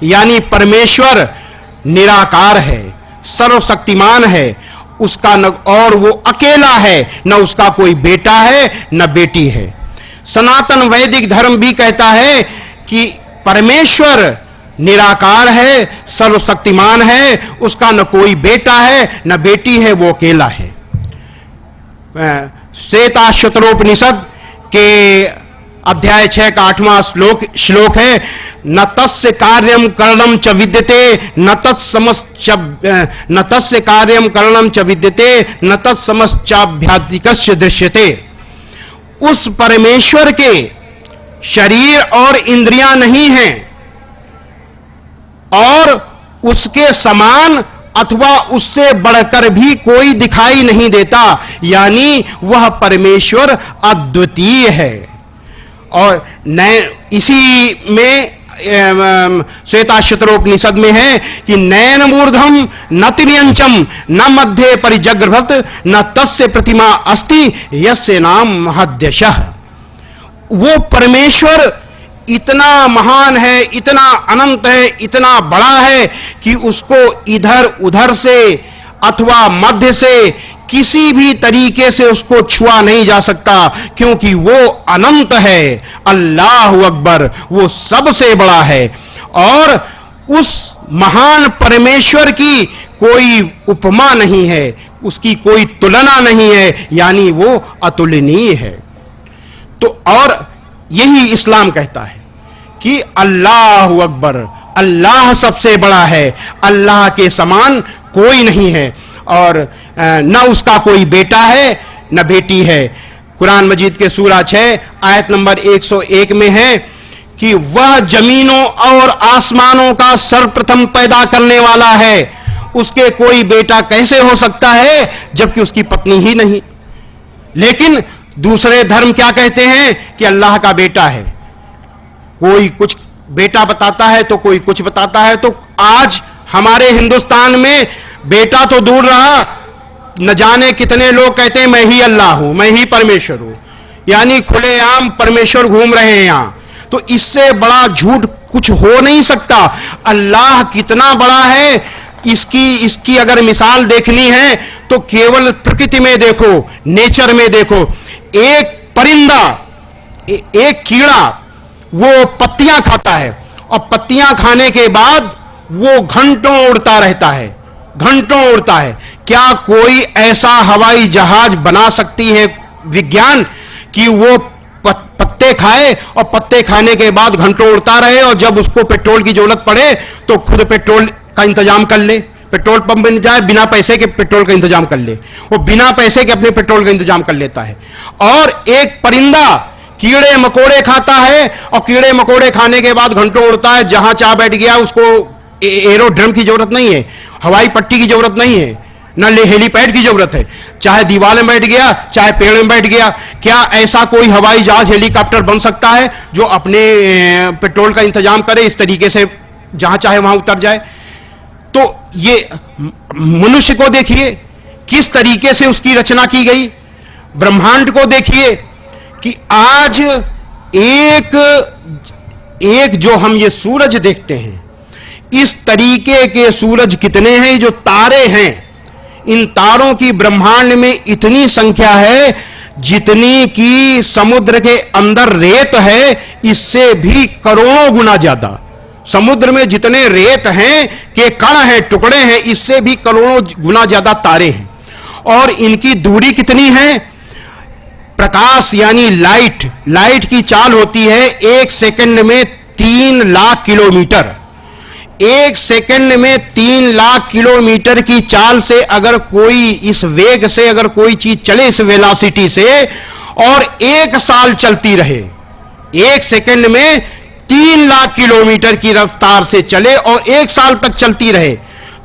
यानी परमेश्वर निराकार है, सर्वशक्तिमान है, उसका न और वो अकेला है, न उसका कोई बेटा है न बेटी है। सनातन वैदिक धर्म भी कहता है कि परमेश्वर निराकार है, सर्वशक्तिमान है, उसका न कोई बेटा है न बेटी है, वो अकेला है। श्वेताश्वतरोपनिषद के अध्याय 6 का 8वां श्लोक है, न तस्य कार्यम करणम च विद्यते न तस्य कार्यम करणम च विद्यते न तत्समश्चाभ्यादिकस्य दृश्यते। उस परमेश्वर के शरीर और इंद्रियां नहीं हैं और उसके समान अथवा उससे बढ़कर भी कोई दिखाई नहीं देता, यानी वह परमेश्वर अद्वितीय है। और इसी में श्वेताश्वतरोपनिषद में है कि नयन मूर्धम न तिर्यंचम न मध्य परिजग्रभत न तस्य प्रतिमा अस्ति यस्य नाम महद्यशः। वो परमेश्वर इतना महान है, इतना अनंत है, इतना बड़ा है कि उसको इधर उधर से अथवा मध्य से किसी भी तरीके से उसको छुआ नहीं जा सकता, क्योंकि वो अनंत है। अल्लाहु अकबर, वो सबसे बड़ा है और उस महान परमेश्वर की कोई उपमा नहीं है, उसकी कोई तुलना नहीं है, यानी वो अतुलनीय है। तो और यही इस्लाम कहता है कि अल्लाहु अकबर, अल्लाह सबसे बड़ा है, अल्लाह के समान कोई नहीं है और न उसका कोई बेटा है न बेटी है। कुरान मजीद के सूरा 6 आयत नंबर 101 में है कि वह जमीनों और आसमानों का सर्वप्रथम पैदा करने वाला है, उसके कोई बेटा कैसे हो सकता है जबकि उसकी पत्नी ही नहीं। लेकिन दूसरे धर्म क्या कहते हैं कि अल्लाह का बेटा है, कोई कुछ बेटा बताता है तो कोई कुछ बताता है। तो आज हमारे हिंदुस्तान में बेटा तो दूर रहा, न जाने कितने लोग कहते हैं मैं ही अल्लाह हूं, मैं ही परमेश्वर हूं, यानी खुलेआम परमेश्वर घूम रहे हैं यहां। तो इससे बड़ा झूठ कुछ हो नहीं सकता। अल्लाह कितना बड़ा है, इसकी अगर मिसाल देखनी है तो केवल प्रकृति में देखो, नेचर में देखो। एक परिंदा, एक कीड़ा, वो पत्तियां खाता है और पत्तियां खाने के बाद वो घंटों उड़ता रहता है, घंटों उड़ता है। क्या कोई ऐसा हवाई जहाज बना सकती है विज्ञान कि वो पत्ते खाए और पत्ते खाने के बाद घंटों उड़ता रहे और जब उसको पेट्रोल की जरूरत पड़े तो खुद पेट्रोल का इंतजाम कर ले, पेट्रोल पंप बन जाए, बिना पैसे के पेट्रोल का इंतजाम कर ले, वो बिना पैसे के अपने पेट्रोल का इंतजाम कर लेता है। और एक परिंदा कीड़े मकोड़े खाता है और कीड़े मकोड़े खाने के बाद घंटों उड़ता है, जहां चाह बैठ गया, उसको एरोड्रम की जरूरत नहीं है, हवाई पट्टी की जरूरत नहीं है, न हेलीपैड की जरूरत है, चाहे दीवार में बैठ गया चाहे पेड़ में बैठ गया। क्या ऐसा कोई हवाई जहाज हेलीकॉप्टर बन सकता है जो अपने पेट्रोल का इंतजाम करे, इस तरीके से जहां चाहे वहां उतर जाए? तो ये मनुष्य को देखिए किस तरीके से उसकी रचना की गई, ब्रह्मांड को देखिए कि आज एक जो हम ये सूरज देखते हैं, इस तरीके के सूरज कितने हैं, जो तारे हैं, इन तारों की ब्रह्मांड में इतनी संख्या है जितनी कि समुद्र के अंदर रेत है, इससे भी करोड़ों गुना ज्यादा। समुद्र में जितने रेत हैं के कण हैं, टुकड़े हैं, इससे भी करोड़ों गुना ज्यादा तारे हैं। और इनकी दूरी कितनी है? प्रकाश यानी लाइट की चाल होती है 1 सेकंड में 3 लाख किलोमीटर। 1 सेकंड में 3 लाख किलोमीटर की चाल से अगर कोई, इस वेग से अगर कोई चीज चले, इस वेलोसिटी से, और 1 साल चलती रहे, 1 सेकंड में 3 लाख किलोमीटर की रफ्तार से चले और 1 साल तक चलती रहे,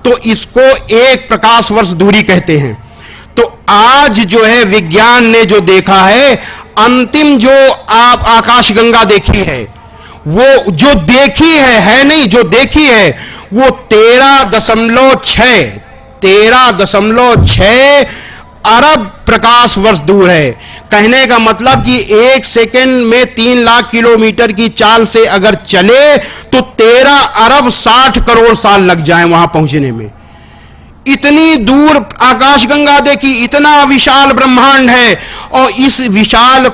तो इसको 1 प्रकाश वर्ष दूरी कहते हैं। तो आज जो है विज्ञान ने जो देखा है, अंतिम जो आप आकाशगंगा देखी है, वो जो देखी है नहीं, जो देखी है वो 13.6 अरब प्रकाश वर्ष दूर है। कहने का मतलब कि 1 सेकंड में 3 लाख किलोमीटर की चाल से अगर चले तो 13 अरब 60 करोड़ साल लग जाएं वहां पहुंचने में। इतनी दूर आकाशगंगा देखी, इतना विशाल ब्रह्मांड है, और इस विशाल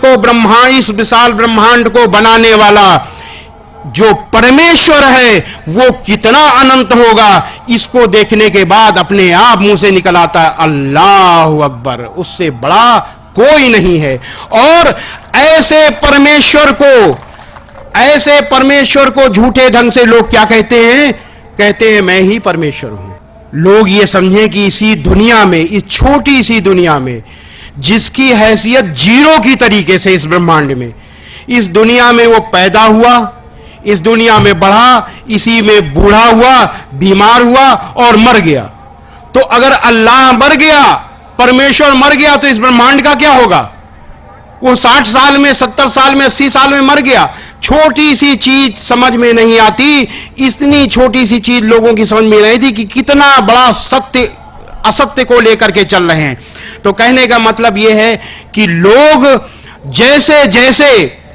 ब्रह्मांड को बनाने वाला जो परमेश्वर है वो कितना अनंत होगा, इसको देखने के बाद अपने आप मुंह से निकल आता है अल्लाहु अकबर, उससे बड़ा कोई नहीं है। और ऐसे परमेश्वर को झूठे ढंग से लोग क्या कहते हैं मैं ही परमेश्वर हूं। लोग ये समझें कि इसी दुनिया में, इस छोटी सी दुनिया में, जिसकी हैसियत जीरो की तरीके से इस ब्रह्मांड में, इस दुनिया में वो पैदा हुआ, इस दुनिया में बढ़ा, इसी में बूढ़ा हुआ, बीमार हुआ और मर गया। तो अगर अल्लाह मर गया, परमेश्वर मर गया, तो इस ब्रह्मांड का क्या होगा? वो 60 साल में, 70 साल में, 80 साल में मर गया। छोटी सी चीज समझ में नहीं आती, इतनी छोटी सी चीज लोगों की समझ में नहीं थी कि कितना बड़ा सत्य असत्य को लेकर के चल रहे हैं। तो कहने का मतलब यह है कि लोग जैसे जैसे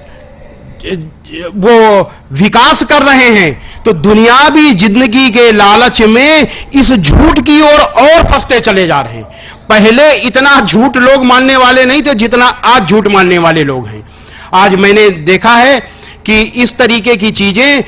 वो विकास कर रहे हैं, तो दुनियावी जिंदगी के लालच में इस झूठ की ओर और फंसते चले जा रहे हैं। पहले इतना झूठ लोग मानने वाले नहीं थे जितना आज झूठ मानने वाले लोग हैं। आज मैंने देखा है कि इस तरीके की चीजें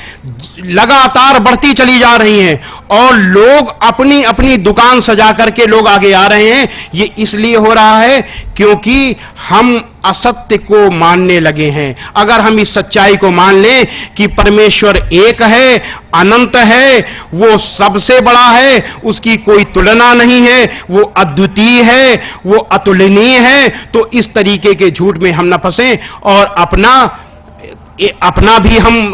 लगातार बढ़ती चली जा रही हैं, और लोग अपनी अपनी दुकान सजा करके लोग आगे आ रहे हैं। ये इसलिए हो रहा है क्योंकि हम असत्य को मानने लगे हैं। अगर हम इस सच्चाई को मान लें कि परमेश्वर एक है, अनंत है, वो सबसे बड़ा है, उसकी कोई तुलना नहीं है, वो अद्वितीय है, वो अतुलनीय है, तो इस तरीके के झूठ में हम न फंसें और अपना भी हम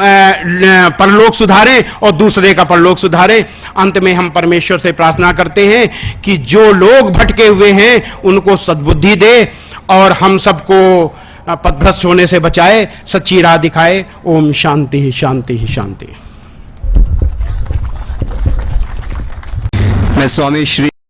परलोक सुधारें और दूसरे का परलोक सुधारें। अंत में हम परमेश्वर से प्रार्थना करते हैं कि जो लोग भटके हुए हैं उनको सद्बुद्धि दे और हम सबको पथभ्रष्ट होने से बचाए, सच्ची राह दिखाए। ओम शांति शांति शांति। मैं स्वामी श्री